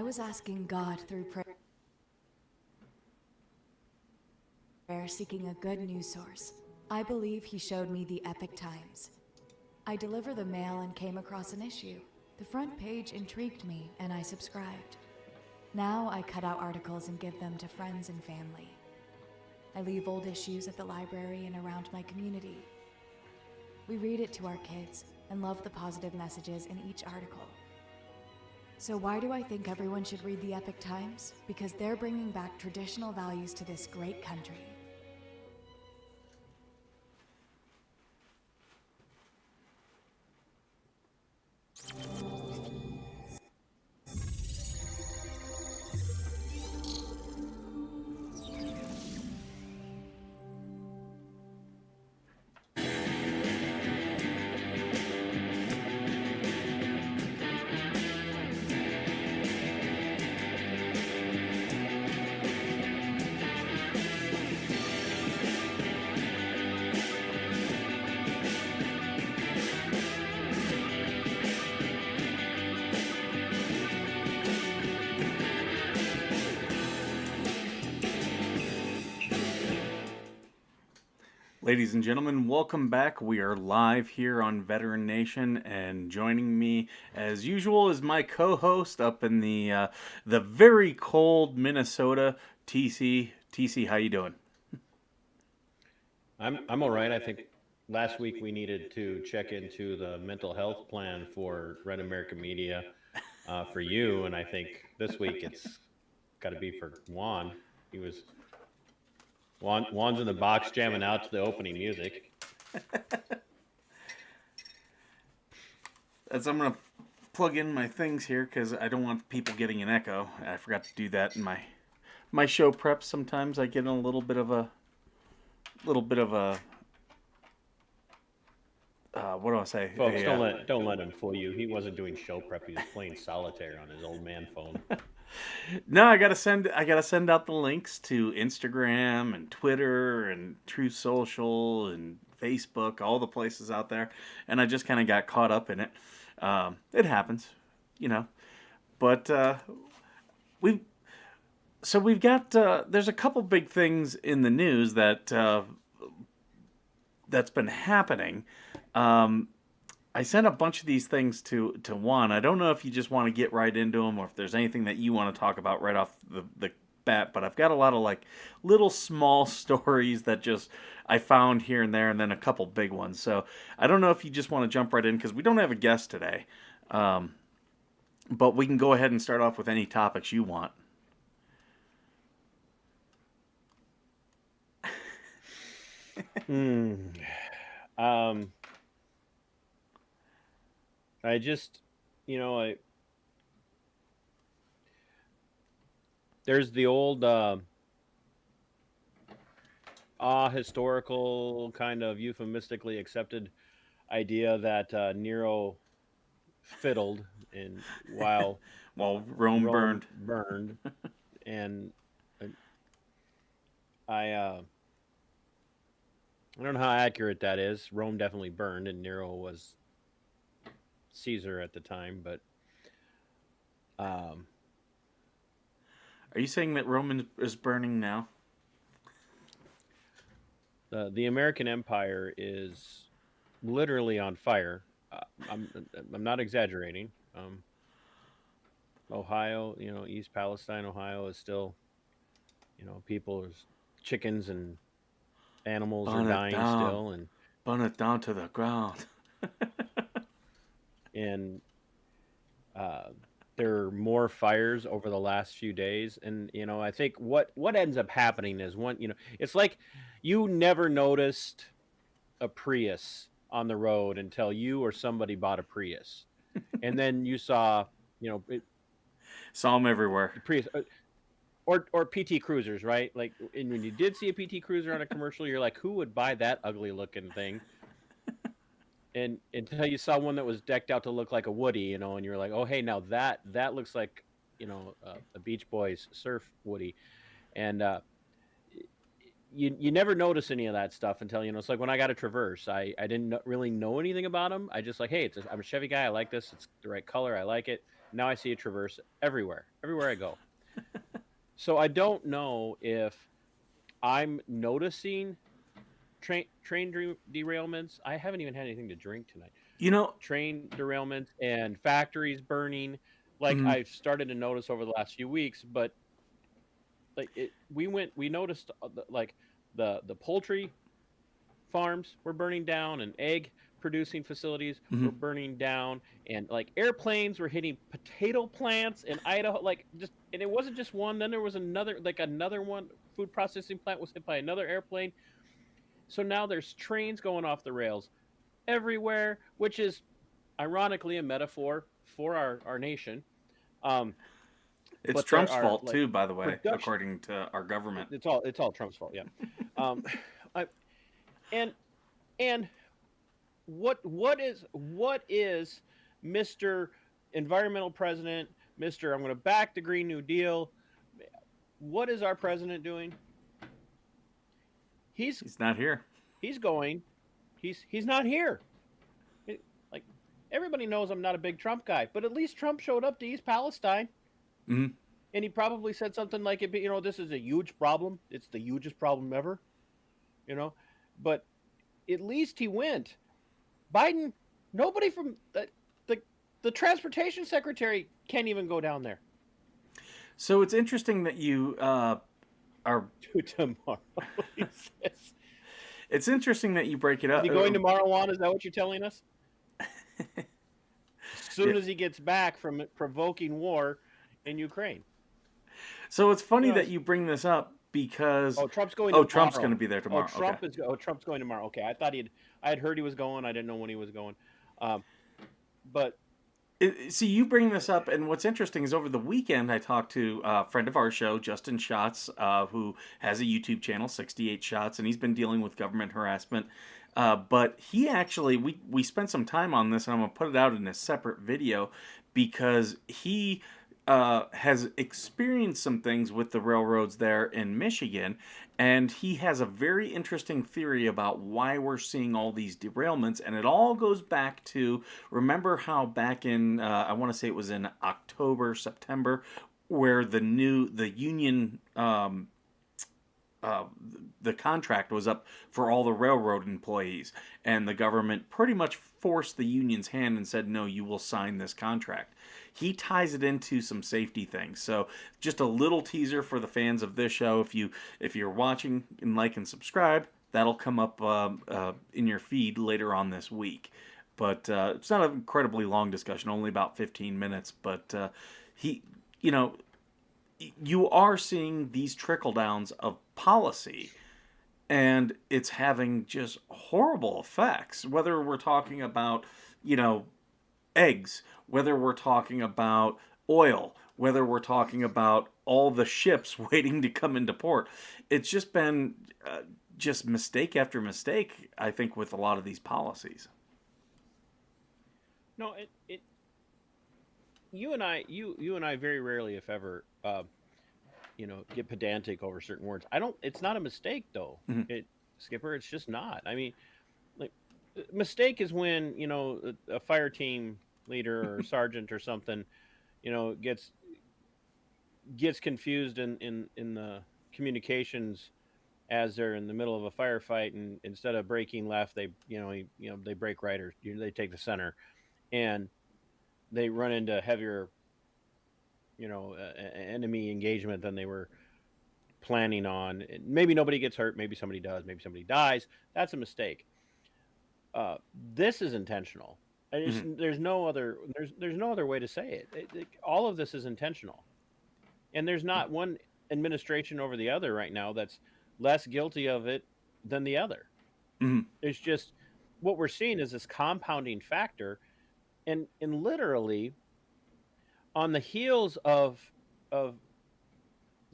was asking God through prayer, seeking a good news source. I believe he showed me the Epic Times. I deliver the mail and came across an issue. The front page intrigued me, and I subscribed. Now I cut out articles and give them to friends and family. I leave old issues at the library and around my community. We read it to our kids and love the positive messages in each article. So why do I think everyone should read the Epic Times? Because they're bringing back traditional values to this great country. Ladies and gentlemen, welcome back. We are live here on Veteran Nation, and joining me, as usual, is my co-host up in the very cold Minnesota, TC. TC, how you doing? I'm all right. I think last week we needed to check into the mental health plan for Red American Media for you, and I think this week it's got to be for Juan. Juan's in the box jamming out to the opening music. As I'm gonna plug in my things here because I don't want people getting an echo. I forgot to do that in my show prep. Sometimes I get in a little bit of a what do I say? Folks, don't let him fool you. He wasn't doing show prep. He was playing solitaire on his old man phone. No, I gotta send out the links to Instagram and Twitter and TruthSocial and Facebook, all the places out there, and I just kind of got caught up in it. It happens, you know. But we've got there's a couple big things in the news that's been happening. I sent a bunch of these things to Juan. I don't know if you just want to get right into them or if there's anything that you want to talk about right off the bat, but I've got a lot of like little small stories that just I found here and there, and then a couple big ones. So I don't know if you just want to jump right in because we don't have a guest today. But we can go ahead and start off with any topics you want. I just, there's the old historical kind of euphemistically accepted idea that Nero fiddled while Rome burned. And I don't know how accurate that is. Rome definitely burned, and Nero was Caesar at the time, but are you saying that Rome is burning now? The American Empire is literally on fire. I'm not exaggerating. Ohio, East Palestine, Ohio is still, chickens and animals are dying still, and burn it down to the ground. And there are more fires over the last few days, and I think what ends up happening is it's like you never noticed a Prius on the road until you or somebody bought a Prius, and then you saw saw them everywhere. Prius. Or PT Cruisers, right? Like, and when you did see a PT Cruiser on a commercial, you're like, who would buy that ugly looking thing? And until you saw one that was decked out to look like a Woody, and you're like, oh, hey, now that looks like, a Beach Boys surf Woody. And you never notice any of that stuff until, it's like when I got a Traverse, I didn't really know anything about them. I just like, hey, I'm a Chevy guy. I like this. It's the right color. I like it. Now I see a traverse everywhere I go. So I don't know if I'm noticing derailments. I haven't even had anything to drink tonight. You know, Train derailments and factories burning, like mhm. I've started to notice over the last few weeks. But we noticed the poultry farms were burning down, and egg producing facilities were Mhm. burning down, and like airplanes were hitting potato plants in Idaho. Like, just, and it wasn't just one. Then there was another one. Food processing plant was hit by another airplane. So now there's trains going off the rails everywhere, which is ironically a metaphor for our nation. Um, It's but there Trump's are fault like too, by the way, production. according to our government. It's all Trump's fault. Yeah. Um, I, and and what is Mr. Environmental President, Mr. I'm going to back the Green New Deal? What is our president doing? He's He's not here. he's going. He's not here. Like, everybody knows I'm not a big Trump guy, but at least Trump showed up to East Palestine, Mhm. and he probably said something like, this is a huge problem. It's the hugest problem ever. You know, but at least he went. Biden, nobody from the transportation secretary can't even go down there. So it's interesting that you are. To tomorrow, he says. It's interesting that you break it Is up. he going tomorrow on? Is that what you're telling us? As soon Yeah. as he gets back from provoking war in Ukraine. So it's funny You know, that you bring this up because Trump's going tomorrow. Trump's going to be there tomorrow. Trump's going tomorrow. Okay, I had heard he was going. I didn't know when he was going. But See, you bring this up, and what's interesting is over the weekend I talked to a friend of our show, Justin Schatz, who has a YouTube channel, 68 Shots, and he's been dealing with government harassment. But he actually, we spent some time on this, and I'm going to put it out in a separate video because he has experienced some things with the railroads there in Michigan, and he has a very interesting theory about why we're seeing all these derailments. And it all goes back to, remember how back in, I want to say it was in October, September, where the union, uh, the contract was up for all the railroad employees, and the government pretty much forced the union's hand and said, no, you will sign this contract. He ties it into some safety things. So just a little teaser for the fans of this show. If you're watching and like and subscribe, that'll come up in your feed later on this week. But it's not an incredibly long discussion, only about 15 minutes. But he, you know, you are seeing these trickle downs of policy, and it's having just horrible effects. Whether we're talking about, you know, eggs, whether we're talking about oil, whether we're talking about all the ships waiting to come into port, it's just been just mistake after mistake, I think, with a lot of these policies. no, it you and I very rarely, if ever, get pedantic over certain words. I don't. It's not a mistake though. Mhm. Skipper. It's just not. I mean, like, mistake is when a fire team leader or sergeant or something, gets confused in the communications as they're in the middle of a firefight, and instead of braking left, they brake right, or they take the center, and they run into heavier enemy engagement than they were planning on. Maybe nobody gets hurt, maybe somebody does, maybe somebody dies. That's a mistake. This is intentional. Mhm. There's no other way to say it. All of this is intentional, and there's not one administration over the other right now that's less guilty of it than the other. Mhm. It's just what we're seeing is this compounding factor, and literally on the heels of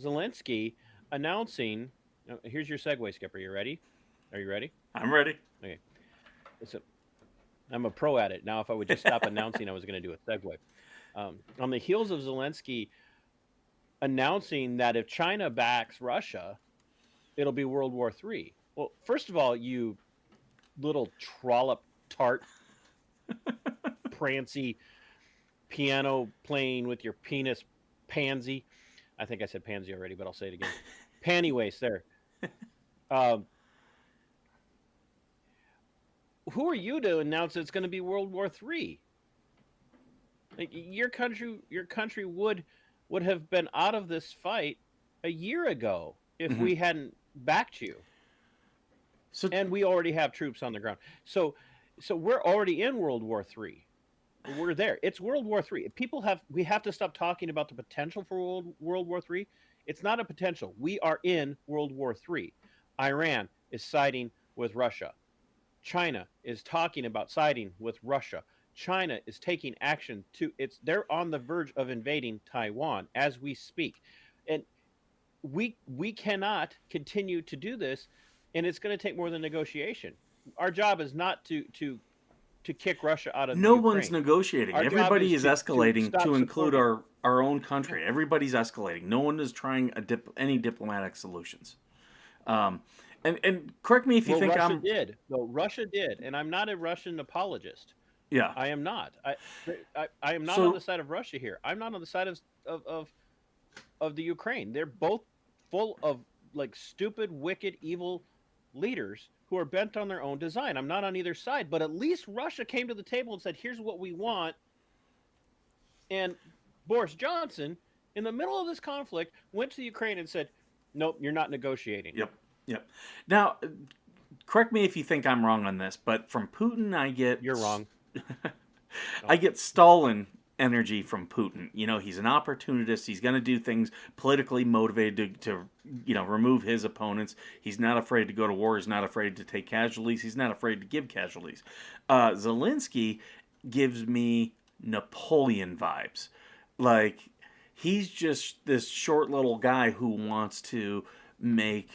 Zelensky announcing. Here's your segue, Skipper. You ready? Are you ready? I'm ready. Okay. So I'm a pro at it now. If I would just stop announcing, I was going to do a segue. On the heels of Zelensky announcing that if China backs Russia, it'll be World War III. Well, first of all, you little trollop tart, prancy piano playing with your penis pansy. I think I said pansy already, but I'll say it again. Panty waist there. Um, who are you to announce it's going to be World War III? Like your country would have been out of this fight a year ago if Hmm. we hadn't backed you. So And we already have troops on the ground. So we're already in World War III. We're there. It's World War III. We have to stop talking about the potential for World War III. It's not a potential. We are in World War III. Iran is siding with Russia. China is talking about siding with Russia. China is taking action they're on the verge of invading Taiwan as we speak. And we cannot continue to do this, and it's going to take more than negotiation. Our job is not to kick Russia out of the no one's Ukraine. negotiating. Our job Everybody is is to escalating stop to include supporting. our own country. Everybody's escalating. No one is trying any diplomatic solutions. Um, and correct me if you Well, think Russia I'm. did. Well, Russia did, and I'm not a Russian apologist. Yeah. I am not. I am not on the So side of Russia here. I'm not on the side of the Ukraine. They're both full of like stupid, wicked, evil leaders who are bent on their own design. I'm not on either side, but at least Russia came to the table and said, "Here's what we want." And Boris Johnson, in the middle of this conflict, went to Ukraine and said, "Nope, you're not negotiating." yep, yep. Now, correct me if you think I'm wrong on this, but from Putin, You're wrong. I get Stalin energy from Putin. You know, he's an opportunist. He's going to do things politically motivated to remove his opponents. He's not afraid to go to war. He's not afraid to take casualties. He's not afraid to give casualties. Zelensky gives me Napoleon vibes. Like, he's just this short little guy who wants to make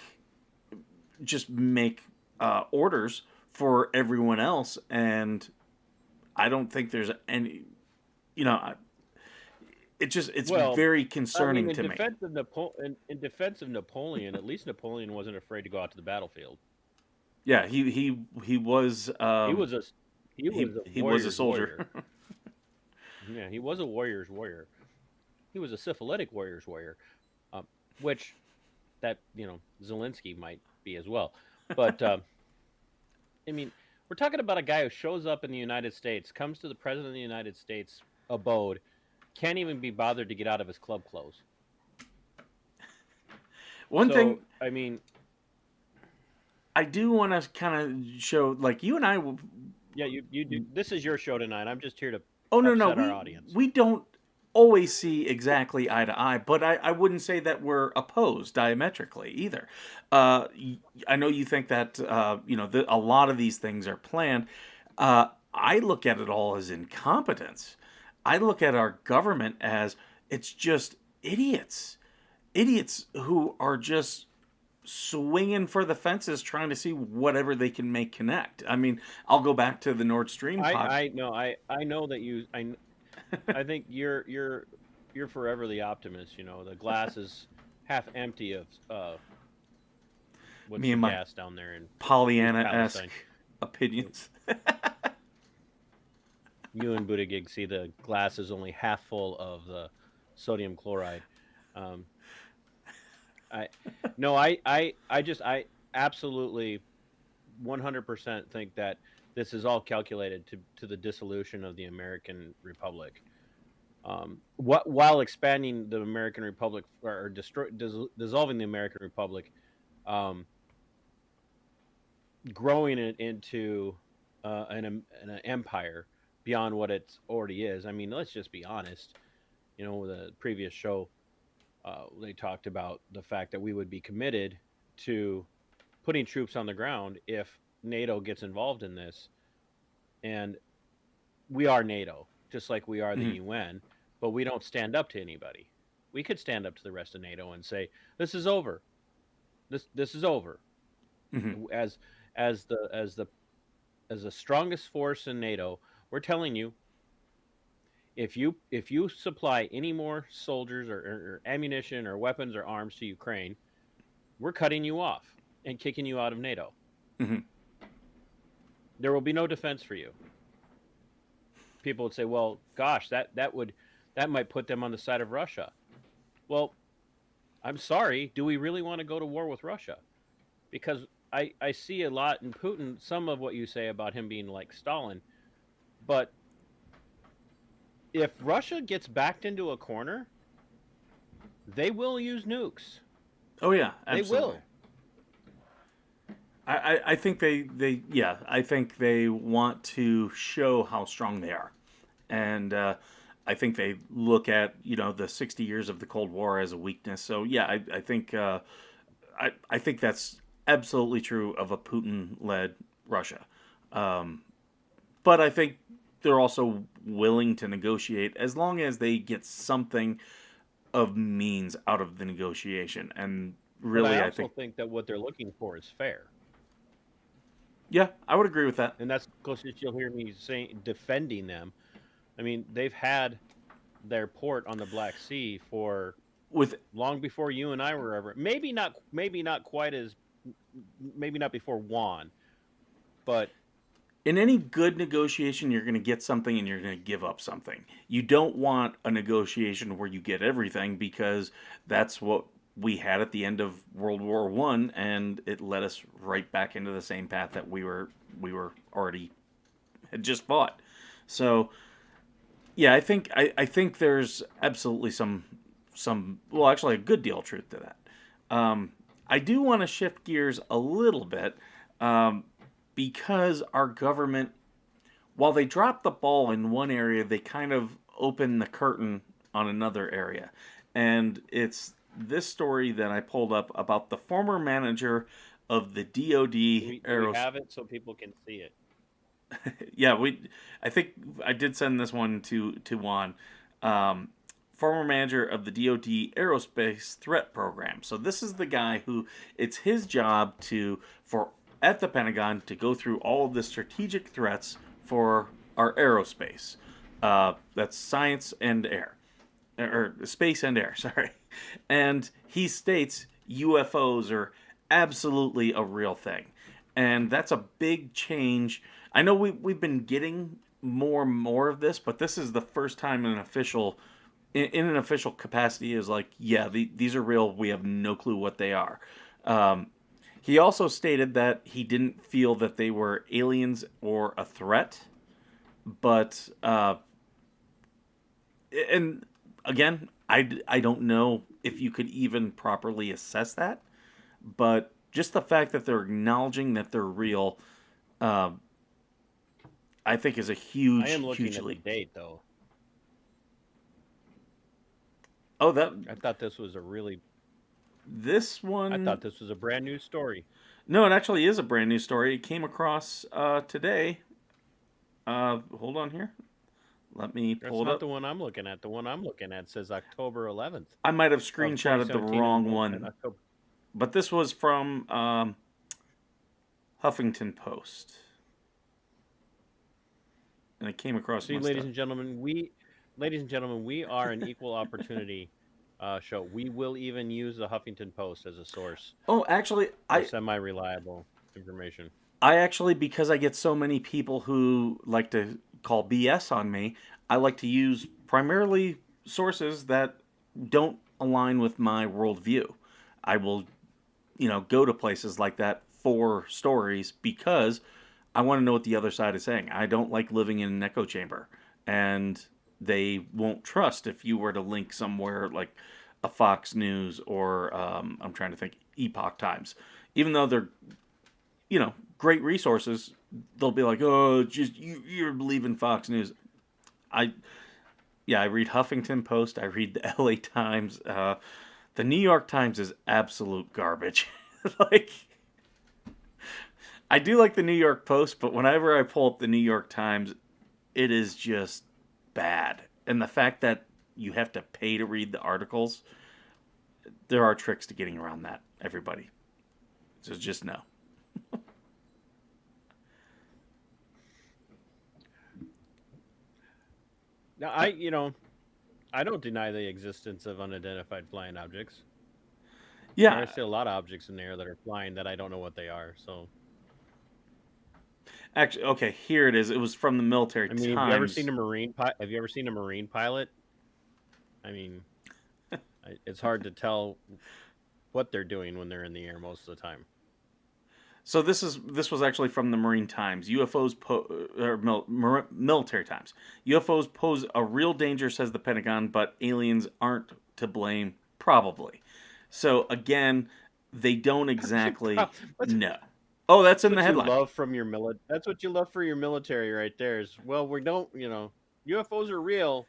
orders for everyone else, and I don't think there's any, you know, it's Well, very I mean, concerning to me. In defense of Napoleon, at least Napoleon wasn't afraid to go out to the battlefield. Yeah, he was He was a he was a he was a warrior's soldier. warrior. Yeah, he was a warrior's warrior. He was a syphilitic warrior's warrior, which that Zelensky might be as well. But I mean, we're talking about a guy who shows up in the United States, comes to the president of the United States abode, can't even be bothered to get out of his club clothes. One thing I mean, I do want to kind of show, like, you and I. yeah, you do. This is your show tonight. I'm just here to Oh no, upset our audience. we don't always see exactly eye to eye, but I wouldn't say that we're opposed diametrically either. I know you think that a lot of these things are planned. I look at it all as incompetence. I look at our government as it's just idiots who are just swinging for the fences trying to see whatever they can make connect. I mean, I'll go back to the Nord Stream I know that I think you're forever the optimist. You know, the glass is half empty of what's me the and my gas down there in Pollyanna-esque Palestine. opinions. You and Buttigieg see the glass is only half full of the sodium chloride. I absolutely 100% think that this is all calculated to the dissolution of the American Republic. While expanding the American Republic or dissolving the American Republic, growing it into an empire beyond what it already is. I mean, let's just be honest. You know, the previous show, they talked about the fact that we would be committed to putting troops on the ground if NATO gets involved in this. And we are NATO, just like we are the UN, but we don't stand up to anybody. We could stand up to the rest of NATO and say, "This is over. This is over." Mm-hmm. As the strongest force in NATO, we're telling you, if you supply any more soldiers or ammunition or weapons or arms to Ukraine, we're cutting you off and kicking you out of NATO. Mm-hmm. There will be no defense for you. people would say, "Well, gosh, that might put them on the side of Russia." Well, I'm sorry. Do we really want to go to war with Russia? Because I see a lot in Putin. Some of what you say about him being like Stalin, but if Russia gets backed into a corner, they will use nukes. Oh yeah, They absolutely. will. I think I think they want to show how strong they are, and I think they look at the 60 years of the Cold War as a weakness. So yeah, I think I think that's absolutely true of a Putin-led Russia, um, but I think they're also willing to negotiate as long as they get something of means out of the negotiation. And But I really, I also think think that what they're looking for is fair. yeah, I would agree with that. And that's because you'll hear me saying defending them. I mean, they've had their port on the Black Sea for With long before you and I were ever. Maybe not quite as maybe not before Juan, but in any good negotiation, you're going to get something and you're going to give up something. You don't want a negotiation where you get everything, because that's what we had at the end of World War One, and it led us right back into the same path that we were already had just fought. So yeah, I think there's absolutely some well, actually a good deal of truth to that. I do want to shift gears a little bit, um, because our government, while they dropped the ball in one area, they kind of opened the curtain on another area. And it's this story that I pulled up about the former manager of the do DoD we Aeros. have it so people can see it? Yeah, I think I did send this one to Juan. Um, Former manager of the DoD Aerospace Threat Program. So this is the guy who it's his job to for at the Pentagon to go through all of the strategic threats for our aerospace. That's science and air, or space and air. Sorry, and he states UFOs are absolutely a real thing, and that's a big change. I know we've been getting more and more of this, but this is the first time in an official capacity is like, yeah, these are real. We have no clue what they are. Um, he also stated that he didn't feel that they were aliens or a threat, but and again, I don't know if you could even properly assess that, but just the fact that they're acknowledging that they're real, uh, I think is a I am huge, looking huge at the leap. date though. Oh, that I thought this was a really this I one. thought this was a brand new story. No, it actually is a brand new story. It came across today. Hold on here. Let me That's pull it not up. the one I'm looking at. The one I'm looking at says October 11th I might have of screenshotted the 2017 wrong and one, October. but this was from Huffington Post, and it came across See, my stuff. ladies and gentlemen, we are an equal opportunity show. We will even use the Huffington Post as a source Oh, actually, for semi-reliable information. I actually, because I get so many people who like to call BS on me, I like to use primarily sources that don't align with my worldview. I will, go to places like that for stories because I want to know what the other side is saying. I don't like living in an echo chamber, and they won't trust if you were to link somewhere like a Fox News or I'm trying to think Epoch Times, even though they're great resources. They'll be like, oh, just you're believing Fox News. I Yeah, I read Huffington Post. I read the LA Times. The New York Times is absolute garbage. Like, I do like the New York Post, but whenever I pull up the New York Times, it is just bad. And the fact that you have to pay to read the articles, there are tricks to getting around that, everybody. So just know. Now, I don't deny the existence of unidentified flying objects. Yeah, There's still a lot of objects in there that are flying that I don't know what they are. So Actually, okay, here it is. It was from the Military I mean, have you ever seen Times. a Marine? Have you ever seen a Marine pilot? I mean, it's hard to tell what they're doing when they're in the air most of the time. So this was actually from the Marine Times. Military Times. UFOs pose a real danger, says the Pentagon, but aliens aren't to blame, probably. So again, they don't exactly That's know. Oh, that's in the what you headline. love from your military. That's what you love for your military, right there. Is well, we don't, UFOs are real,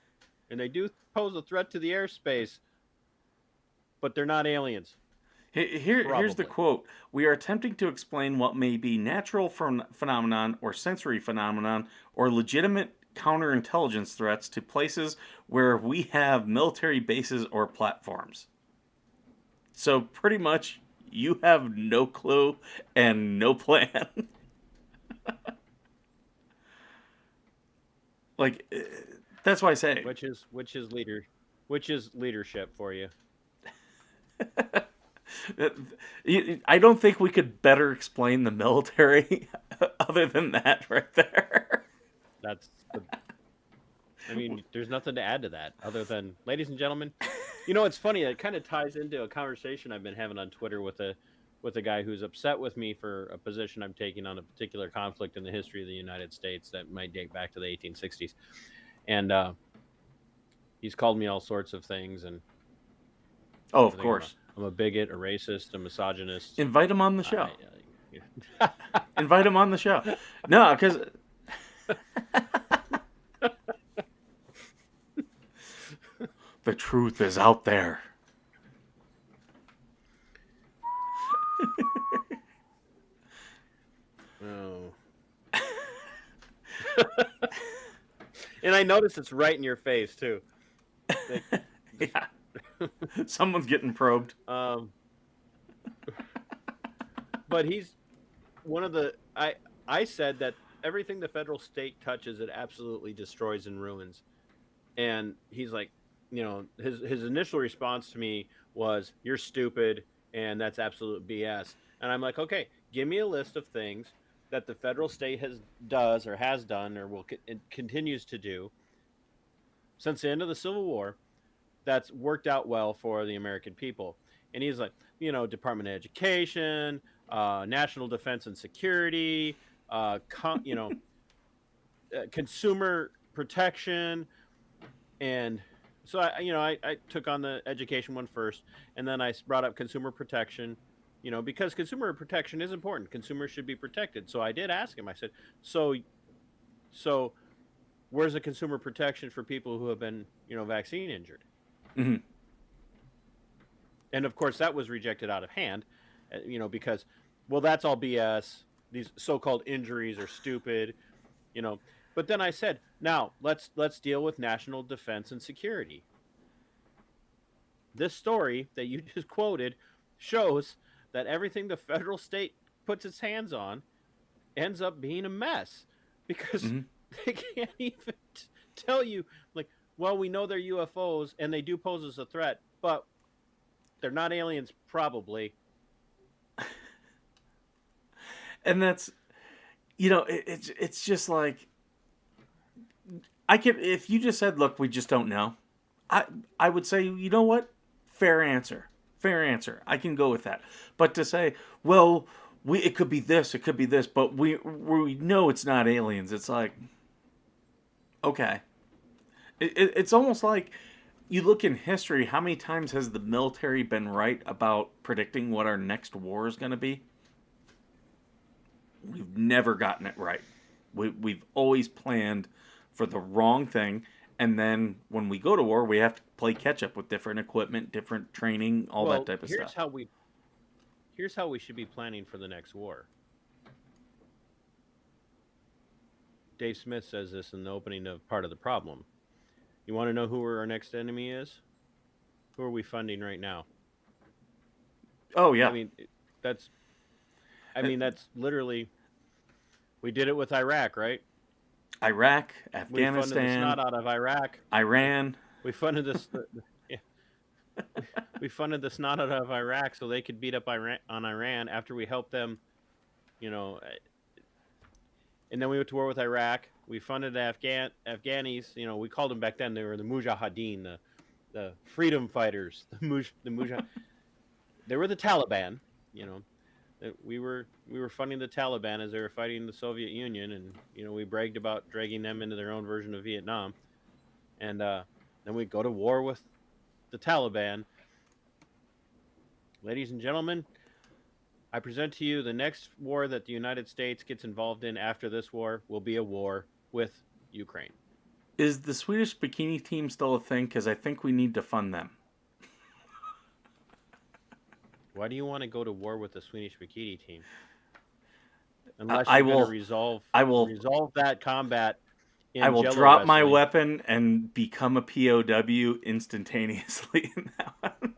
and they do pose a threat to the airspace, but they're not aliens. Here's the Probably. quote. We are attempting to explain what may be natural phenomenon or sensory phenomenon or legitimate counterintelligence threats to places where we have military bases or platforms. So pretty much you have no clue and no plan. Like that's why I say which is leadership for you. I don't think we could better explain the military other than that right there. That's the. I mean, there's nothing to add to that other than, ladies and gentlemen, it's funny. It kind of ties into a conversation I've been having on Twitter with a guy who's upset with me for a position I'm taking on a particular conflict in the history of the United States that might date back to the 1860s, and he's called me all sorts of things, and Oh, of course. I'm a bigot, a racist, a misogynist. Invite him on the show. Invite him on the show. No, because the truth is out there. Oh. And I notice it's right in your face too. Like, yeah. Someone's getting probed. But he's one of the I said that everything the federal state touches, it absolutely destroys and ruins. And he's like, his initial response to me was, "You're stupid, and that's absolute BS." And I'm like, "Okay, give me a list of things that the federal state has done or continues to do since the end of the Civil War that's worked out well for the American people." And he's like, Department of Education, National Defense and Security, consumer protection. And so I took on the education one first, and then I brought up consumer protection, because consumer protection is important. Consumers should be protected. So I did ask him. I said, so where's the consumer protection for people who have been, vaccine injured? Mm-hmm. And of course, that was rejected out of hand, because, well, that's all BS. These so-called injuries are stupid, But then I said, now let's deal with national defense and security. This story that you just quoted shows that everything the federal state puts its hands on ends up being a mess, because they can't even tell you, like, well, we know they're UFOs and they do pose as a threat, but they're not aliens, probably. And that's, it's just like, if you just said, look, we just don't know, I would say, you know what? Fair answer. I can go with that. But to say, well, it could be this, but we know it's not aliens. It's like, okay. It's almost like you look in history, how many times has the military been right about predicting what our next war is going to be? We've never gotten it right. We've always planned for the wrong thing, and then when we go to war, we have to play catch up with different equipment, different training, all that type of stuff. Here's how we should be planning for the next war. Dave Smith says this in the opening of Part of the Problem. You want to know who our next enemy is? Who are we funding right now? Oh, yeah. That's literally, we did it with Iraq, right? Iraq, Afghanistan. We funded the snot out of Iraq. Iran. We funded this. We funded the snot out of Iraq so they could beat up on Iran after we helped them. And then we went to war with Iraq. We funded Afghanis. You know, we called them back then. They were the Mujahideen, the freedom fighters. They were the Taliban. You know, we were funding the Taliban as they were fighting the Soviet Union, and you know we bragged about dragging them into their own version of Vietnam, and then we go to war with the Taliban. Ladies and gentlemen, I present to you the next war that the United States gets involved in after this war will be a war with Ukraine. Is the Swedish bikini team still a thing? Because I think we need to fund them. Why do you want to go to war with the Swedish bikini team? Unless I you're going will- to resolve that combat in I will Jello drop my wrestling. weapon and become a POW instantaneously in that one.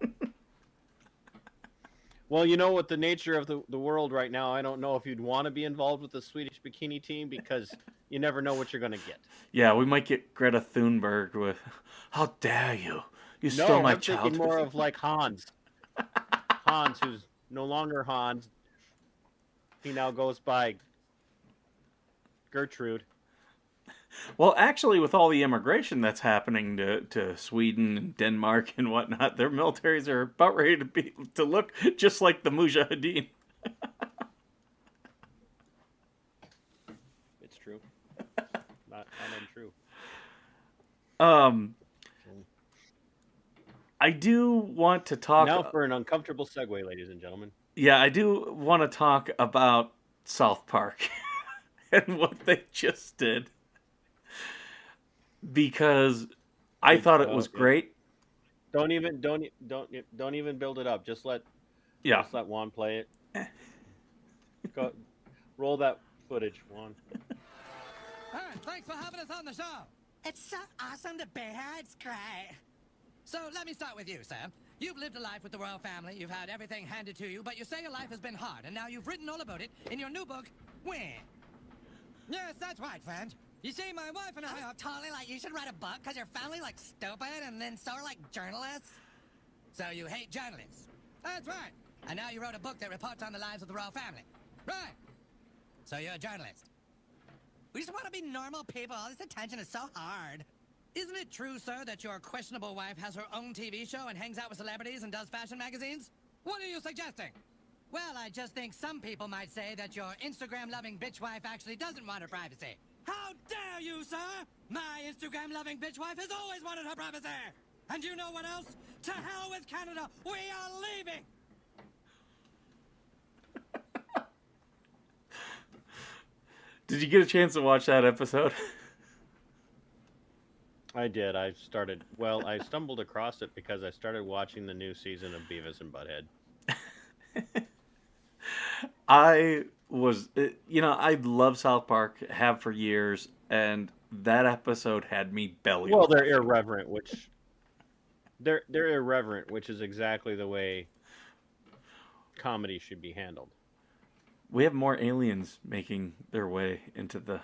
Well, you know, with the nature of the world right now, I don't know if you'd want to be involved with the Swedish bikini team because you never know what you're going to get. Yeah, we might get Greta Thunberg with, "How dare you? You stole my I'm thinking childhood." more of like Hans. Hans, who's no longer Hans. He now goes by Gertrude. Well, actually, with all the immigration that's happening to Sweden and Denmark and whatnot, their militaries are about ready to look just like the Mujahideen. It's true. Not untrue. I do want to talk. Now for an uncomfortable segue, ladies and gentlemen. Yeah, I do want to talk about South Park and what they just did, because I thought it was great. Don't even build it up. Just let Juan play it. Go, roll that footage, Juan. Hey, thanks for having us on the show. It's so awesome to be here. It's great. So let me start with you, Sam. You've lived a life with the royal family. You've had everything handed to you, but you say your life has been hard, and now you've written all about it in your new book, Win. Yes, that's right, friend. You see, my wife and I are totally like, you should write a book because your family like stupid, and then so are like journalists. So you hate journalists. That's right. And now you wrote a book that reports on the lives of the royal family. Right. So you're a journalist. We just want to be normal people. All this attention is so hard. Isn't it true, sir, that your questionable wife has her own TV show and hangs out with celebrities and does fashion magazines? What are you suggesting? Well, I just think some people might say that your Instagram-loving bitch wife actually doesn't want her privacy. How dare you, sir? My Instagram-loving bitch wife has always wanted her privacy. And you know what else? To hell with Canada. We are leaving. Did you get a chance to watch that episode? I did. I stumbled across it because I started watching the new season of Beavis and Butthead. I love South Park, have for years, and that episode had me belly. Well, they're irreverent, they're irreverent, which is exactly the way comedy should be handled. We have more aliens making their way into the...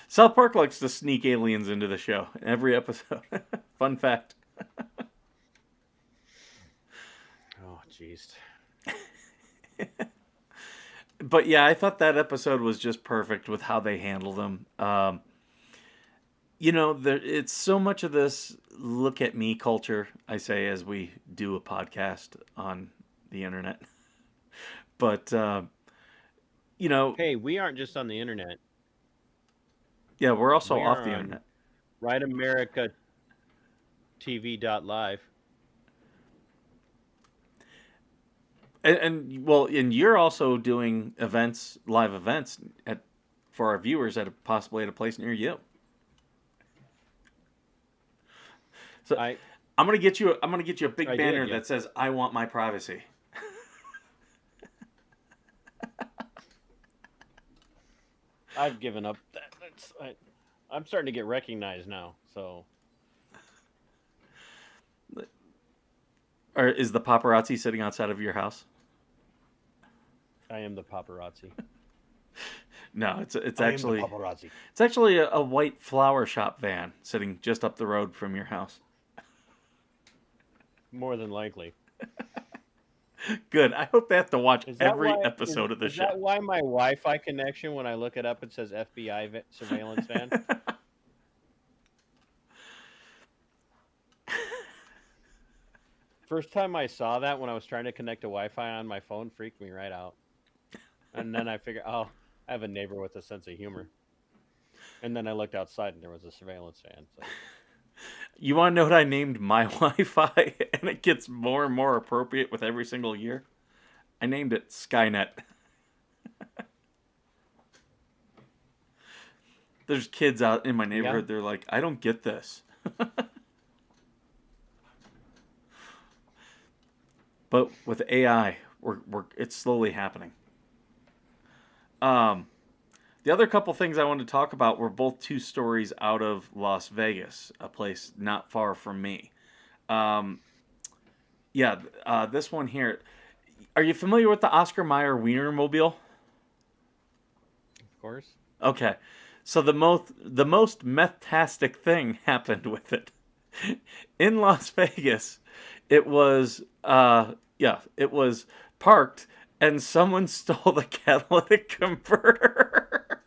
South Park likes to sneak aliens into the show in every episode. Fun fact. Oh, jeez. But yeah, I thought that episode was just perfect with how they handled them. It's so much of this look at me culture, I say, as we do a podcast on the internet. But, Hey, we aren't just on the internet. Yeah, we're also We off are the on internet. Right America TV.live. And you're also doing live events for our viewers possibly at a place near you. So I'm gonna get you a big banner that says "I want my privacy." I've given up. I'm starting to get recognized now. So, or is the paparazzi sitting outside of your house? I am the paparazzi. No, it's I actually am the paparazzi. It's actually a white flower shop van sitting just up the road from your house. More than likely. Good. I hope they have to watch Is that every why? episode of the Is show. that why my Wi-Fi connection, when I look it up, it says FBI surveillance van? First time I saw that, when I was trying to connect to Wi-Fi on my phone, freaked me right out. And then I figured, oh, I have a neighbor with a sense of humor. And then I looked outside, and there was a surveillance van. So. You want to know what I named my Wi-Fi? And it gets more and more appropriate with every single year. I named it Skynet. There's kids out in my neighborhood. Yeah. They're like, I don't get this. But with AI, it's slowly happening. The other couple things I wanted to talk about were both two stories out of Las Vegas, a place not far from me. This one here. Are you familiar with the Oscar Mayer Wienermobile? Of course. Okay. So the most meth-tastic thing happened with it. In Las Vegas, it was parked and someone stole the catalytic converter.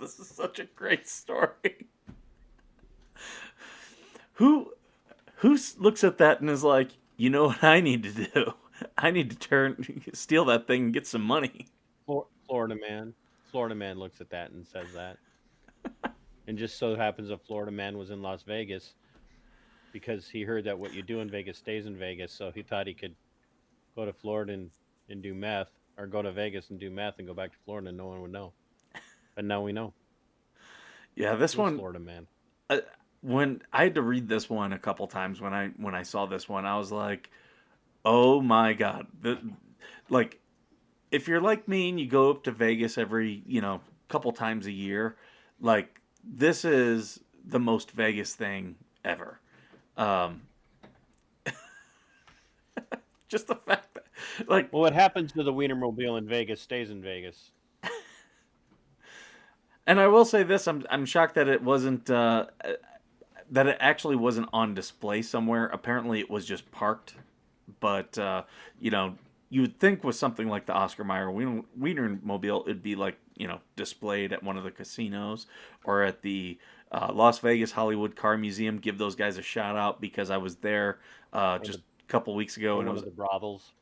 This is such a great story. Who looks at that and is like, you know what I need to do? I need to steal that thing and get some money. Florida man looks at that and says that. And just so happens a Florida man was in Las Vegas because he heard that what you do in Vegas stays in Vegas. So he thought he could go to Florida and do meth, or go to Vegas and do meth and go back to Florida and no one would know. But now we know. Yeah, this one, Florida man. When I had to read this one a couple times when I saw this one, I was like, oh my God. Like, if you're like me and you go up to Vegas every, couple times a year, like, this is the most Vegas thing ever. Just the fact that, like... Well, what happens to the Wienermobile in Vegas stays in Vegas. And I will say this, I'm shocked that it wasn't... that it actually wasn't on display somewhere. Apparently it was just parked. But, you would think with something like the Oscar Mayer Wienermobile, it'd be like, displayed at one of the casinos or at the Las Vegas Hollywood Car Museum. Give those guys a shout out because I was there just a couple weeks ago. And it was one of the brothels.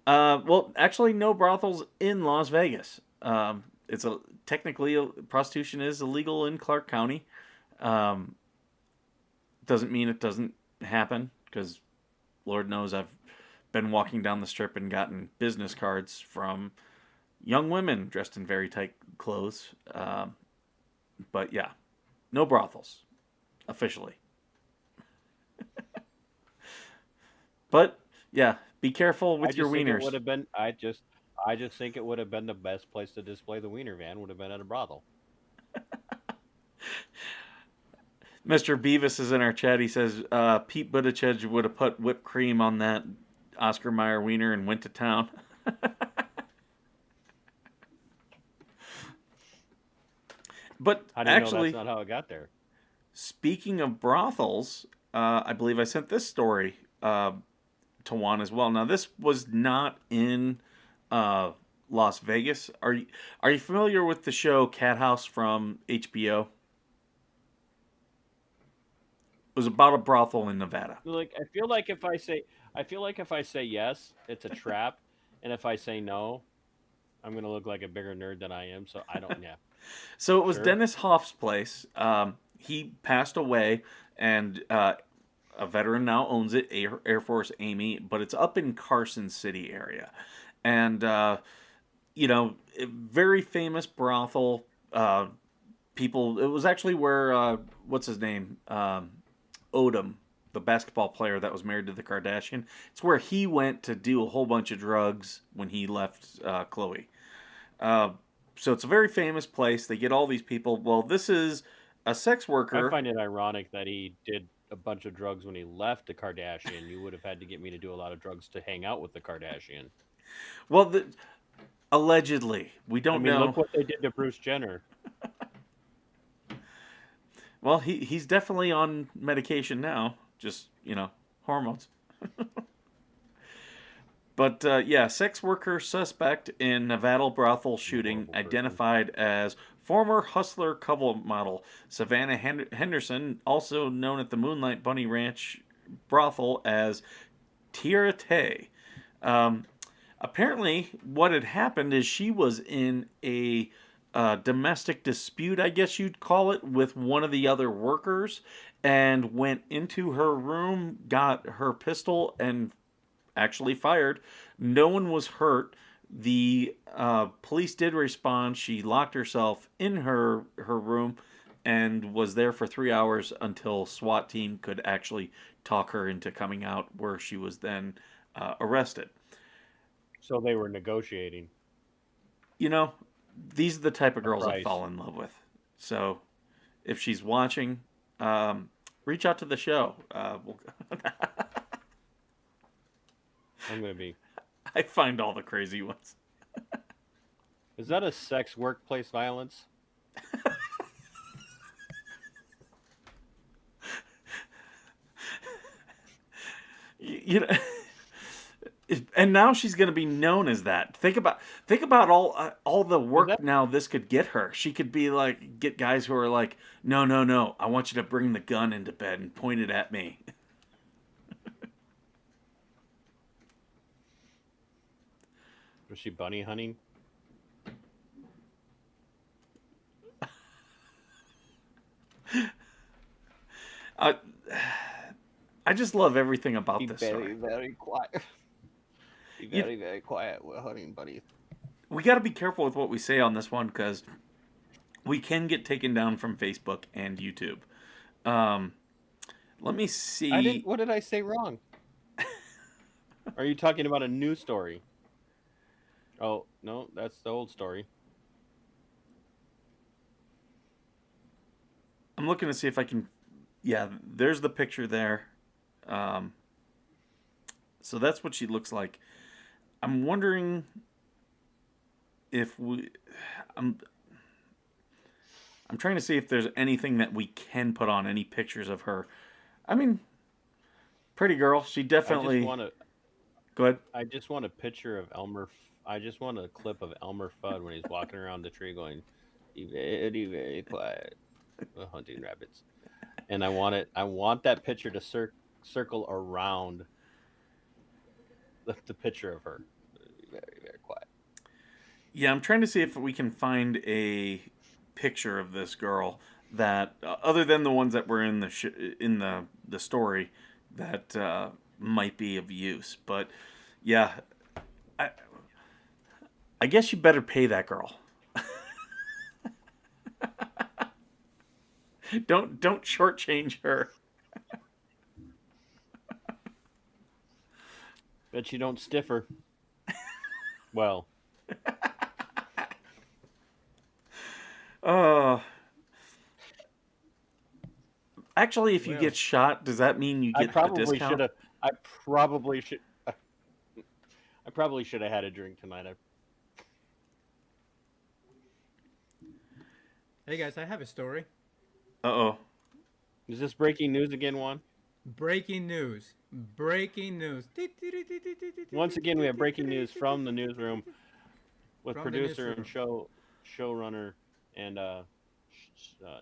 Well, actually, no brothels in Las Vegas. Technically, prostitution is illegal in Clark County. Doesn't mean it doesn't happen, because Lord knows I've been walking down the strip and gotten business cards from young women dressed in very tight clothes. But yeah, no brothels, officially. But yeah, be careful with your wieners. I just think it would have been the best place to display the wiener van would have been at a brothel. Mr. Beavis is in our chat. He says Pete Buttigieg would have put whipped cream on that Oscar Mayer wiener and went to town. But how do you actually, know that's not how it got there? Speaking of brothels, I believe I sent this story to Juan as well. Now, this was not in Las Vegas. Are you familiar with the show Cat House from HBO? It was about a brothel in Nevada. Like, I feel like if I say yes, it's a trap, and if I say no, I'm gonna look like a bigger nerd than I am. So I don't. Yeah. So it was Dennis Hoff's place. He passed away, and a veteran now owns it, Air Force Amy, but it's up in Carson City area, and a very famous brothel. People. It was actually where what's his name. Odom, the basketball player that was married to the Kardashian. It's where he went to do a whole bunch of drugs when he left Khloe. So it's a very famous place. They get all these people. Well, this is a sex worker. I find it ironic that he did a bunch of drugs when he left the Kardashian. You would have had to get me to do a lot of drugs to hang out with the Kardashian. Well, Allegedly. We don't know. Look what they did to Bruce Jenner. Well, he's definitely on medication now. Just, hormones. But yeah, sex worker suspect in Nevada brothel shooting identified as former Hustler cover model Savannah Henderson, also known at the Moonlight Bunny Ranch brothel as Tira Tay. Apparently, what had happened is she was in a domestic dispute, I guess you'd call it, with one of the other workers, and went into her room, got her pistol, and actually fired. No one was hurt. The police did respond. She locked herself in her room and was there for 3 hours until SWAT team could actually talk her into coming out, where she was then arrested. So they were negotiating. These are the type of girls I Price. fall in love with. So if she's watching, reach out to the show. I'm going to be. I find all the crazy ones. Is that a sex workplace violence? You know, and now she's going to be known as that. Think about all the work now this could get her. She could be like, get guys who are like, no, I want you to bring the gun into bed and point it at me. Was she bunny hunting? I just love everything about this story. Very quiet. Be very quiet. We're hunting bunnies. We got to be careful with what we say on this one because we can get taken down from Facebook and YouTube. Let me see. What did I say wrong? Are you talking about a new story? Oh, no, that's the old story. I'm looking to see if I can... Yeah, there's the picture there. So that's what she looks like. I'm wondering if I'm trying to see if there's anything that we can put on, any pictures of her. I mean, pretty girl. She definitely... Go ahead. I just want a picture of Elmer... I just want a clip of Elmer Fudd when he's walking around the tree going, "Be very, very quiet, we're hunting rabbits." And I want that picture to circle around the picture of her. Very, very quiet. Yeah, I'm trying to see if we can find a picture of this girl that, other than the ones that were in the story, that might be of use. But yeah, I guess you better pay that girl. Don't shortchange her. Bet you don't stiff her. Well. Actually, if you get shot, does that mean you get a discount? I probably should have had a drink tonight. Hey guys, I have a story. Uh-oh. Is this breaking news again, Juan? Breaking news. Breaking news. Once again, we have breaking news from the newsroom with producer and showrunner and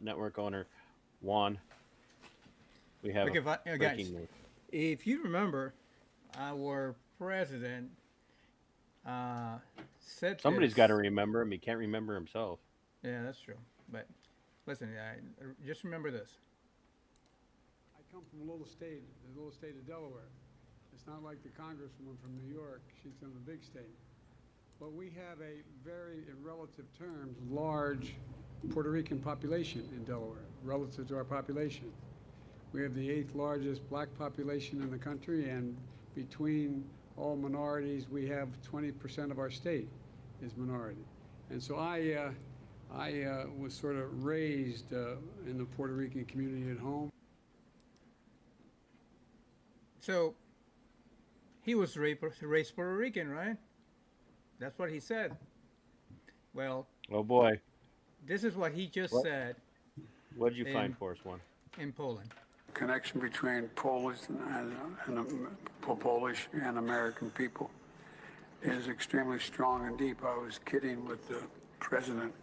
network owner Juan. We have breaking news. If you remember, our president said somebody's got to remember him. He can't remember himself. Yeah, that's true. But listen, just remember this. I come from the little state of Delaware. It's not like the congresswoman from New York. She's from the big state. But we have a very, in relative terms, large Puerto Rican population in Delaware, relative to our population. We have the 8th largest black population in the country, and between all minorities, we have 20% of our state is minority. And so I was sort of raised in the Puerto Rican community at home. So, he was raised Puerto Rican, right? That's what he said. Well, Oh boy, this is what he just what said what did you find in for us, Juan? in Poland. Connection between Polish and American people is extremely strong and deep. I was kidding with the president.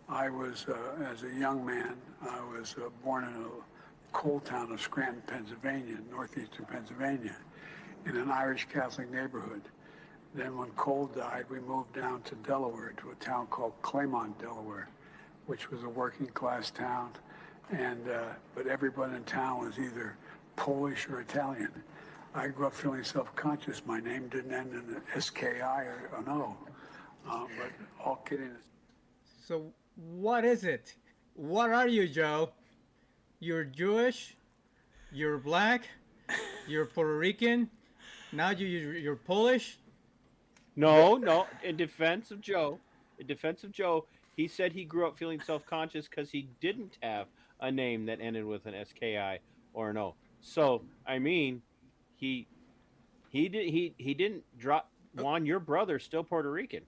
I was, as a young man, I was born in a coal town of Scranton, Pennsylvania, northeastern Pennsylvania, in an Irish Catholic neighborhood. Then when Cole died, we moved down to Delaware, to a town called Claymont, Delaware, which was a working class town. And, but everyone in town was either Polish or Italian. I grew up feeling self-conscious. My name didn't end in an SKI or an O. But all kidding aside. So what is it? What are you, Joe? You're Jewish. You're black. You're Puerto Rican. Now you're Polish. No, no. In defense of Joe, he said he grew up feeling self-conscious because he didn't have a name that ended with an SKI or an O. So I mean, he didn't drop. Juan, your brother's still Puerto Rican.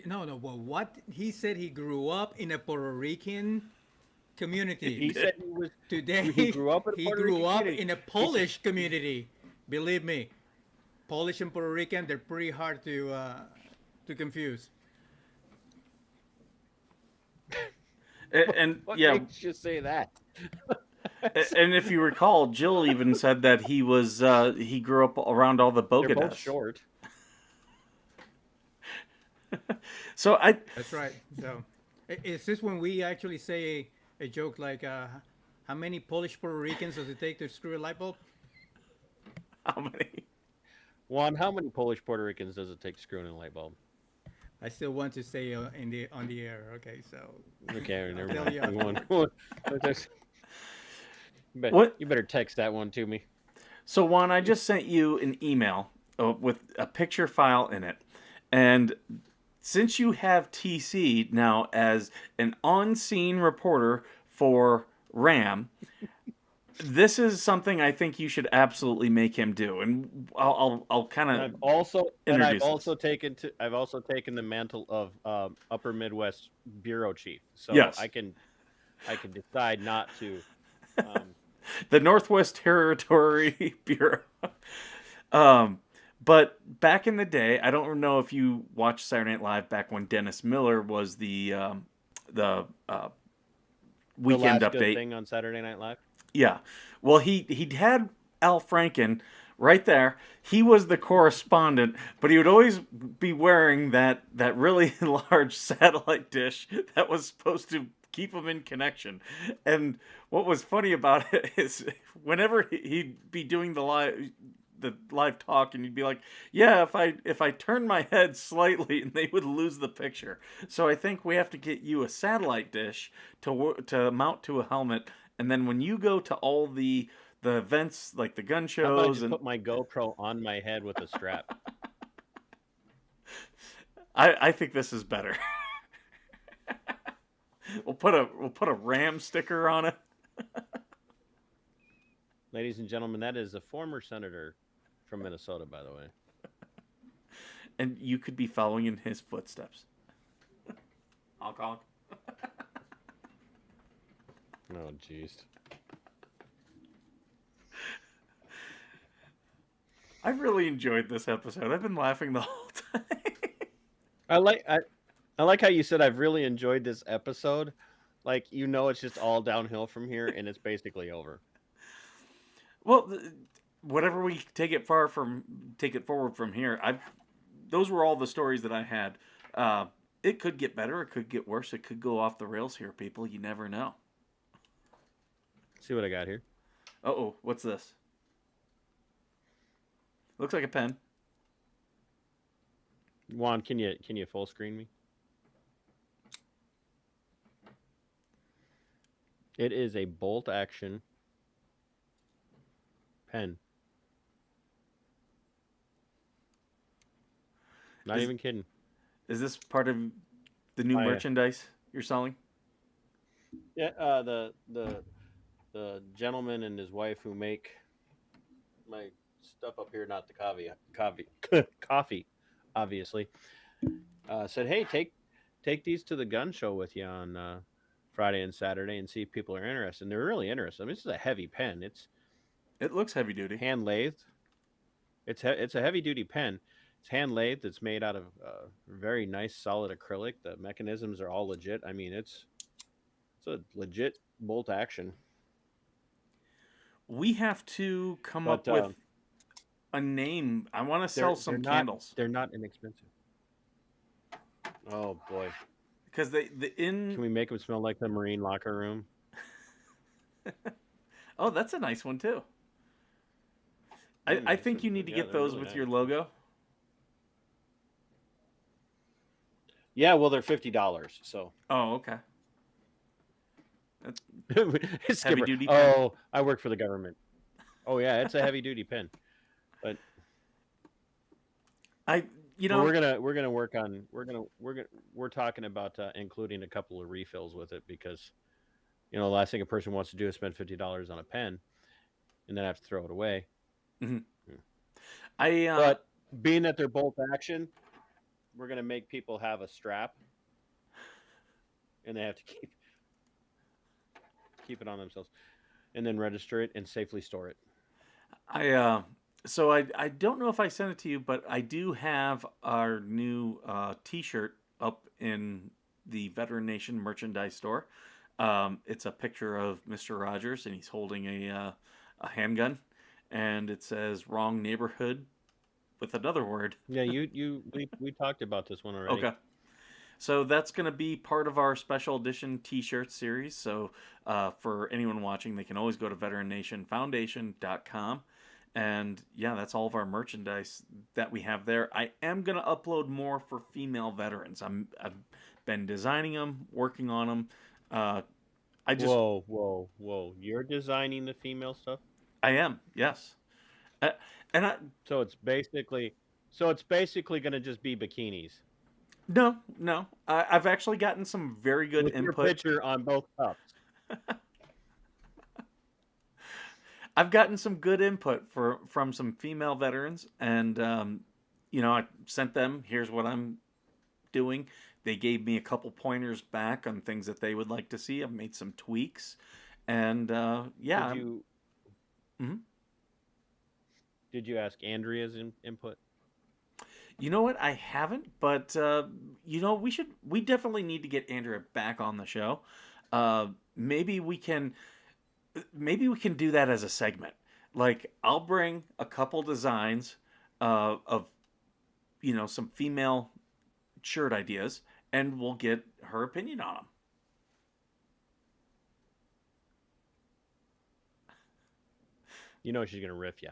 No, no. Well, what he said, he grew up in a Puerto Rican community. He said he was. Today He grew up in a he Puerto grew Rican up community. in a Polish community. Believe me, Polish and Puerto Rican, they're pretty hard to confuse. And What yeah, makes you say that? and if you recall, Jill even said that he grew up around all the They're both Bogotas. short. So That's right. So, is this when we actually say a joke like, "How many Polish Puerto Ricans does it take to screw a light bulb?" how many? Juan, how many Polish Puerto Ricans does it take to screw in a light bulb? I still want to say on the air. Okay, so Okay, never tell mind. you Move on. afterwards. What? You better text that one to me. So Juan, I just sent you an email with a picture file in it, and since you have TC now as an on-scene reporter for RAM, this is something I think you should absolutely make him do, and I'll kind And of I've also introduce this. taken the mantle of Upper Midwest bureau chief, so Yes. I can decide not to. The Northwest Territory Bureau. But back in the day, I don't know if you watched Saturday Night Live back when Dennis Miller was the The weekend last good update. thing on Saturday Night Live. Yeah. Well, he had Al Franken right there. He was the correspondent, but he would always be wearing that really large satellite dish that was supposed to keep him in connection. And what was funny about it is whenever he'd be doing the live talk, and you'd be like, yeah, if I turn my head slightly, and they would lose the picture. So I think we have to get you a satellite dish to mount to a helmet, and then when you go to all the events like the gun How about I shows just and put my GoPro on my head with a strap? I think this is better. We'll put a RAM sticker on it. Ladies and gentlemen, that is a former senator from Minnesota, by the way. And you could be following in his footsteps. Honk honk. Oh, jeez. I've really enjoyed this episode. I've been laughing the whole time. I like how you said I've really enjoyed this episode. Like, it's just all downhill from here, and it's basically over. Well, whatever we take it forward from here. Those were all the stories that I had. It could get better. It could get worse. It could go off the rails here, people. You never know. See what I got here? Uh-oh, what's this? Looks like a pen. Juan, can you full screen me? It is a bolt action pen. Not even kidding. Is this part of the new Oh, yeah. merchandise you're selling? Yeah, the gentleman and his wife who make my stuff up here, not the coffee, obviously, said, "Hey, take take these to the gun show with you on Friday and Saturday and see if people are interested. And they're really interested. I mean, this is a heavy pen. It's It looks heavy duty. hand lathed. It's a heavy duty pen. It's hand lathed. It's made out of very nice solid acrylic. The mechanisms are all legit. I mean, it's a legit bolt action. We have to come But up with a name. I want to sell some candles They're not inexpensive. Oh boy! because Can we make them smell like the Marine locker room? Oh, that's a nice one too. I think you need to get they're those really with your nice. logo. Yeah, well, they're $50. So Oh, okay. it's Heavy Skipper. duty pen. Oh, I work for the government. Oh yeah, it's a heavy duty pen. But Well, we're gonna work on we're talking about including a couple of refills with it because the last thing a person wants to do is spend $50 on a pen and then have to throw it away. But being that they're bolt action, we're gonna make people have a strap, and they have to keep it on themselves, and then register it and safely store it. So I don't know if I sent it to you, but I do have our new T-shirt up in the Veteran Nation merchandise store. It's a picture of Mr. Rogers, and he's holding a handgun, and it says "Wrong Neighborhood" with another word. Yeah, we talked about this one already. Okay. So that's going to be part of our special edition T-shirt series. So for anyone watching, they can always go to veterannationfoundation.com. And yeah, that's all of our merchandise that we have there. I am going to upload more for female veterans. I've been designing them, working on them. Whoa! You're designing the female stuff, I am, yes. And so it's basically going to just be bikinis no. I've actually gotten some very good with your input. picture on both cups. I've gotten some good input from some female veterans, and I sent them, here's what I'm doing. They gave me a couple pointers back on things that they would like to see. I've made some tweaks, and yeah. Did you ask Andrea's input? You know what? I haven't, but we definitely need to get Andrea back on the show. Maybe we can do that as a segment. Like, I'll bring a couple designs of some female shirt ideas, and we'll get her opinion on them. She's gonna riff you.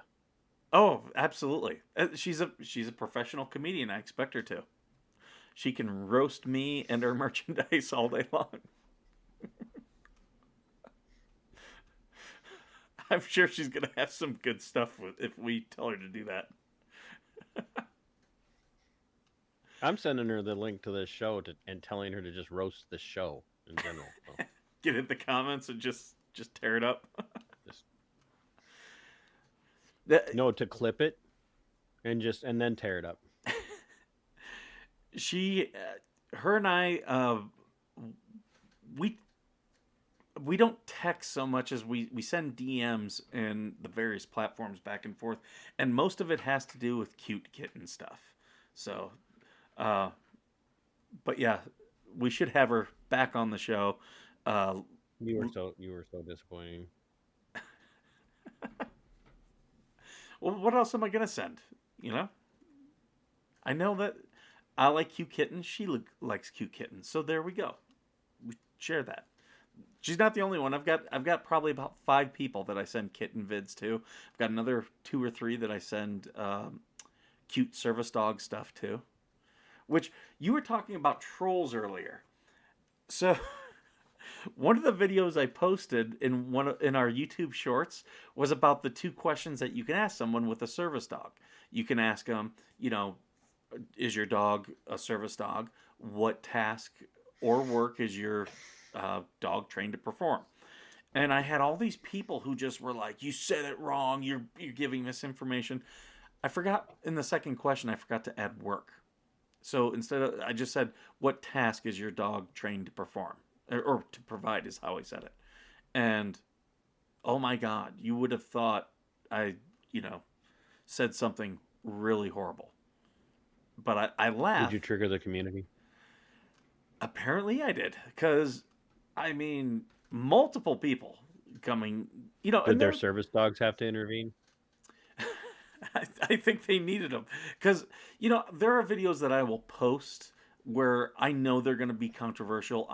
Oh, absolutely. She's a professional comedian. I expect her to. She can roast me and her merchandise all day long. I'm sure she's going to have some good stuff if we tell her to do that. I'm sending her the link to this show and telling her to just roast the show in general. So. Get in the comments and just tear it up. No, to clip it and then tear it up. Her and I, we don't text so much as we send DMs in the various platforms back and forth, and most of it has to do with cute kitten stuff. So, but yeah, we should have her back on the show. You were so disappointing. Well, what else am I gonna send? I know that I like cute kittens. She likes cute kittens. So there we go. We share that. She's not the only one. I've got probably about 5 people that I send kitten vids to. I've got another 2 or 3 that I send cute service dog stuff to. Which, you were talking about trolls earlier. So one of the videos I posted in our YouTube shorts was about the 2 questions that you can ask someone with a service dog. You can ask them, is your dog a service dog? What task or work is your dog trained to perform? And I had all these people who just were like, you said it wrong, you're giving misinformation. I forgot in the second question, I forgot to add work. So instead of, I just said, what task is your dog trained to perform? Or to provide is how I said it. And oh my God, you would have thought I, you know, said something really horrible. But I Did you laugh. trigger the community? Apparently I did. Because, I mean, multiple people coming, Did and their they're, service dogs have to intervene? I think they needed them. Because, there are videos that I will post where I know they're going to be controversial.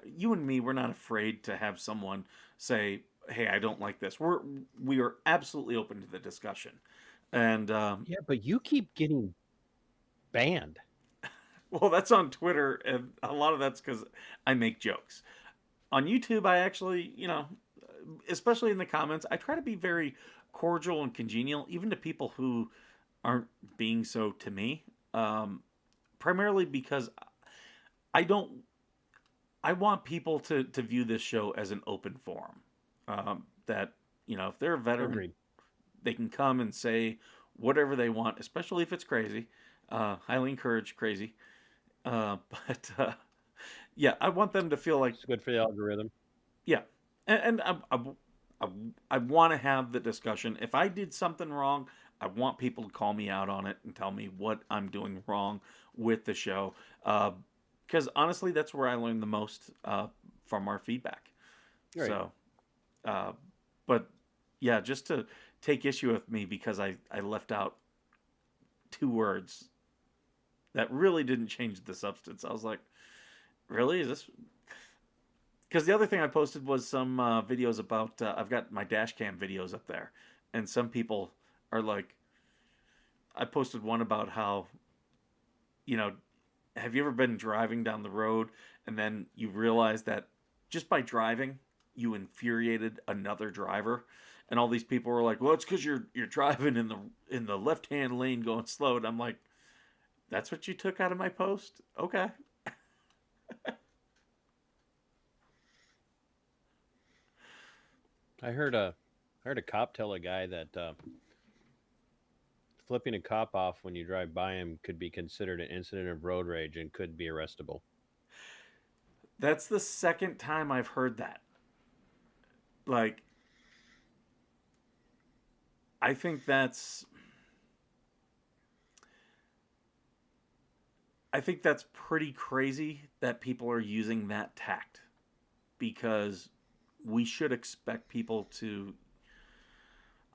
You and me, we're not afraid to have someone say, "Hey, I don't like this." We are absolutely open to the discussion, and Yeah, but you keep getting banned. well, that's on Twitter, and a lot of that's because I make jokes. On YouTube, I actually, especially in the comments, I try to be very cordial and congenial, even to people who aren't being so to me. Primarily because I don't I want people to view this show as an open forum. That, if they're a veteran, Agreed. they can come and say whatever they want, especially if it's crazy. Highly encourage crazy. But yeah, I want them to feel like, It's good for the algorithm. yeah. And I, I want to have the discussion. If I did something wrong, I want people to call me out on it and tell me what I'm doing wrong with the show. Because honestly, that's where I learn the most from our feedback. Right. So, uh, but yeah, just to take issue with me because I left out two words that really didn't change the substance. I was like, really? Is this? Because the other thing I posted was some videos about, I've got my dash cam videos up there. And some people are like, I posted one about how, you know, have you ever been driving down the road and then you realize that just by driving, you infuriated another driver? And all these people were like, well, it's because you're driving in the left hand lane going slow. And I'm like, that's what you took out of my post? Okay. I heard a cop tell a guy that flipping a cop off when you drive by him could be considered an incident of road rage and could be arrestable. That's the second time I've heard that. Like, I think that's pretty crazy that people are using that tact, because we should expect people to,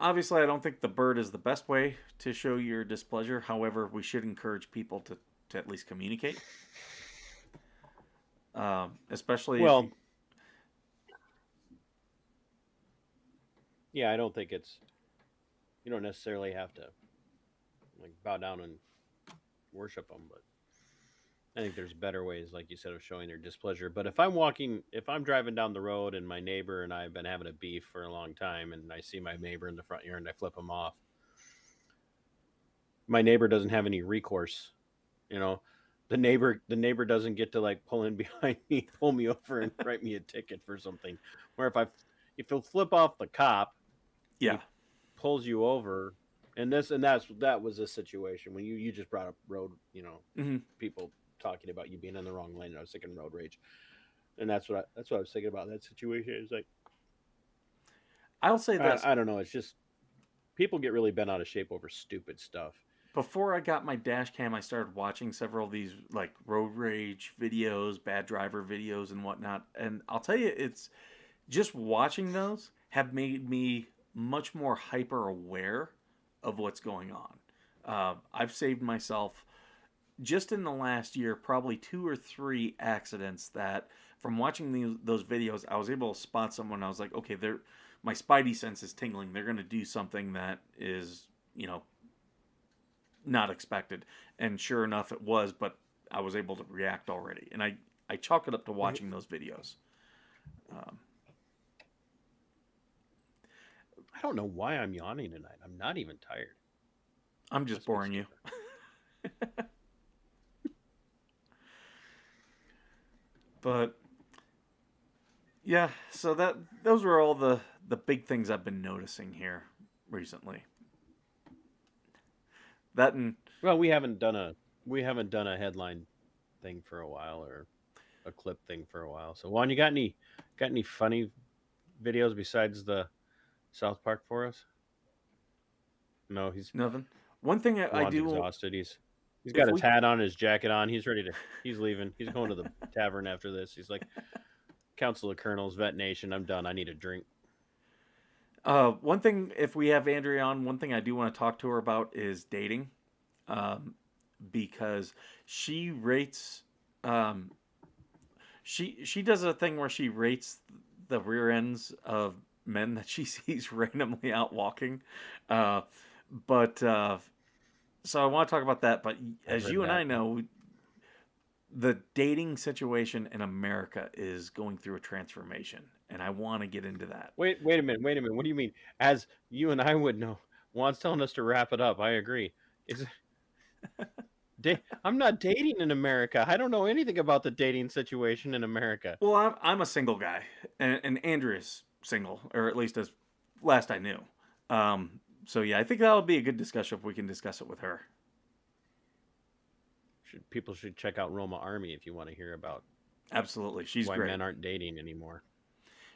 obviously, I don't think the bird is the best way to show your displeasure. However, we should encourage people to at least communicate. Especially if Well, you, yeah, I don't think it's you don't necessarily have to like bow down and worship them, but I think there's better ways, like you said, of showing their displeasure. But if I'm driving down the road and my neighbor and I have been having a beef for a long time, and I see my neighbor in the front yard and I flip him off, my neighbor doesn't have any recourse. You know, the neighbor doesn't get to like pull in behind me, pull me over, and write me a ticket for something. Where if he'll flip off the cop, yeah, he pulls you over, and that was a situation when you just brought up road, hmm people talking about you being in the wrong lane. And I was thinking road rage, and that's what I was thinking about that situation. It's like I'll say this. I don't know. It's just people get really bent out of shape over stupid stuff. Before I got my dash cam, I started watching several of these like road rage videos, bad driver videos, and whatnot. And I'll tell you, it's just watching those have made me much more hyper aware of what's going on. I've saved myself just in the last year probably two or three accidents that, from watching those videos, I was able to spot someone. I was like, okay, my spidey sense is tingling. They're going to do something that is, not expected. And sure enough, it was, but I was able to react already. And I chalk it up to watching those videos. Um, I don't know why I'm yawning tonight. I'm not even tired. I'm just Must be boring you. stupid. But yeah, so those were all the big things I've been noticing here recently. That and Well, we haven't done a we haven't done a headline thing for a while or a clip thing for a while. So Juan, you got any funny videos besides the South Park for us? No, Nothing. One thing I Juan's do, exhausted. He's if got his we, hat on, his jacket on. He's leaving. He's going to the tavern after this. He's like, Council of Colonels, Vet Nation, I'm done. I need a drink. one thing, if we have Andrea on, one thing I do want to talk to her about is dating, um, because she rates, um, she does a thing where she rates the rear ends of men that she sees randomly out walking, uh, but so I want to talk about that. But I've as heard you and that. I know, the dating situation in America is going through a transformation, and I want to get into that. Wait a minute. Wait a minute. What do you mean? As you and I would know, Juan's telling us to wrap it up. I agree. Is I'm not dating in America. I don't know anything about the dating situation in America. Well, I'm a single guy, and Andrea's single, or at least as last I knew. So yeah, I think that'll be a good discussion if we can discuss it with her. People should check out Roma Army if you want to hear about Absolutely, she's why great. men aren't dating anymore.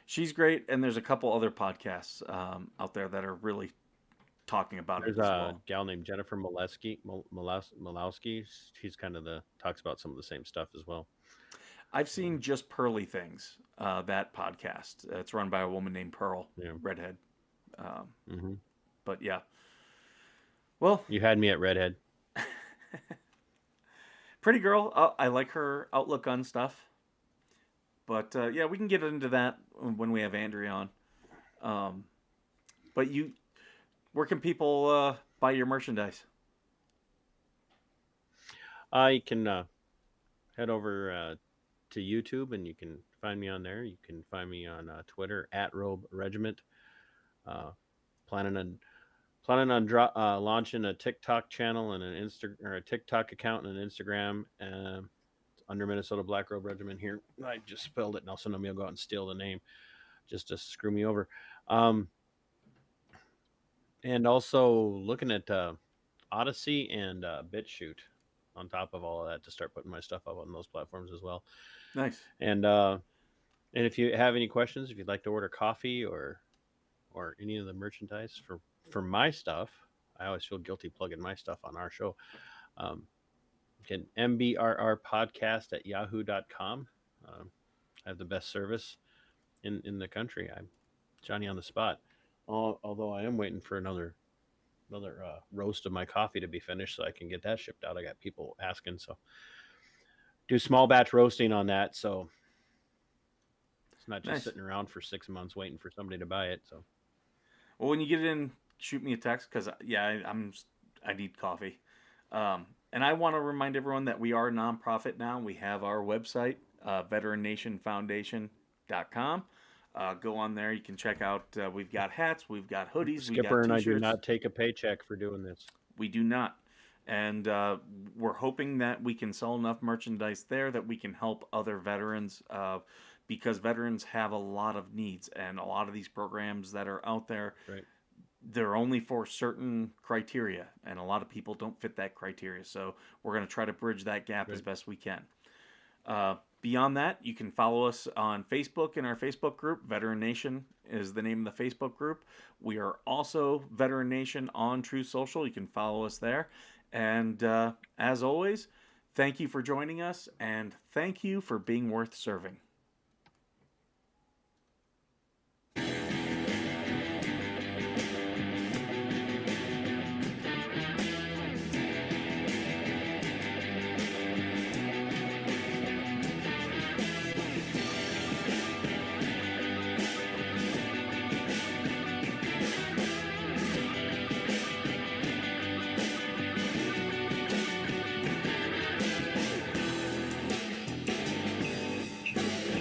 She's great, and there's a couple other podcasts out there that are really talking about There's it as a well. gal named Jennifer Malowski. She's kind of talks about some of the same stuff as well. I've seen Just Pearly Things, that podcast. It's run by a woman named Pearl, Yeah. redhead. Um, Mm-hmm. but yeah, well, You had me at redhead. pretty girl. I like her outlook on stuff. But yeah, we can get into that when we have Andrea on. Um, but where can people buy your merchandise? You can head over to YouTube and you can find me on there. You can find me on Twitter at Robe Regiment. Uh, planning on launching a TikTok channel and a TikTok account and an Instagram under Minnesota Black Robe Regiment here. I just spelled it. Now somebody will go out and steal the name just to screw me over. Um, and also looking at Odyssey and BitChute on top of all of that to start putting my stuff up on those platforms as well. Nice. And if you have any questions, if you'd like to order coffee or any of the merchandise for my stuff, I always feel guilty plugging my stuff on our show. Can mbrrpodcast at yahoo.com. I have the best service in the country. I'm Johnny on the spot. Although I am waiting for another roast of my coffee to be finished so I can get that shipped out. I got people asking, so do small batch roasting on that. So it's not just Nice. sitting around for 6 months waiting for somebody to buy it. So Well, when you get it in, shoot me a text because yeah, I need coffee. And I want to remind everyone that we are a nonprofit now. We have our website, veterannationfoundation.com. Go on there. You can check out. We've got hats. We've got hoodies. We've Skipper got and I do t-shirts. not take a paycheck for doing this. We do not. And we're hoping that we can sell enough merchandise there that we can help other veterans because veterans have a lot of needs. And a lot of these programs that are out there, Right. they're only for certain criteria. And a lot of people don't fit that criteria. So we're going to try to bridge that gap as Right. best we can. Beyond that, you can follow us on Facebook in our Facebook group. Veteran Nation is the name of the Facebook group. We are also Veteran Nation on TruthSocial. You can follow us there. And as always, thank you for joining us, and thank you for being worth serving.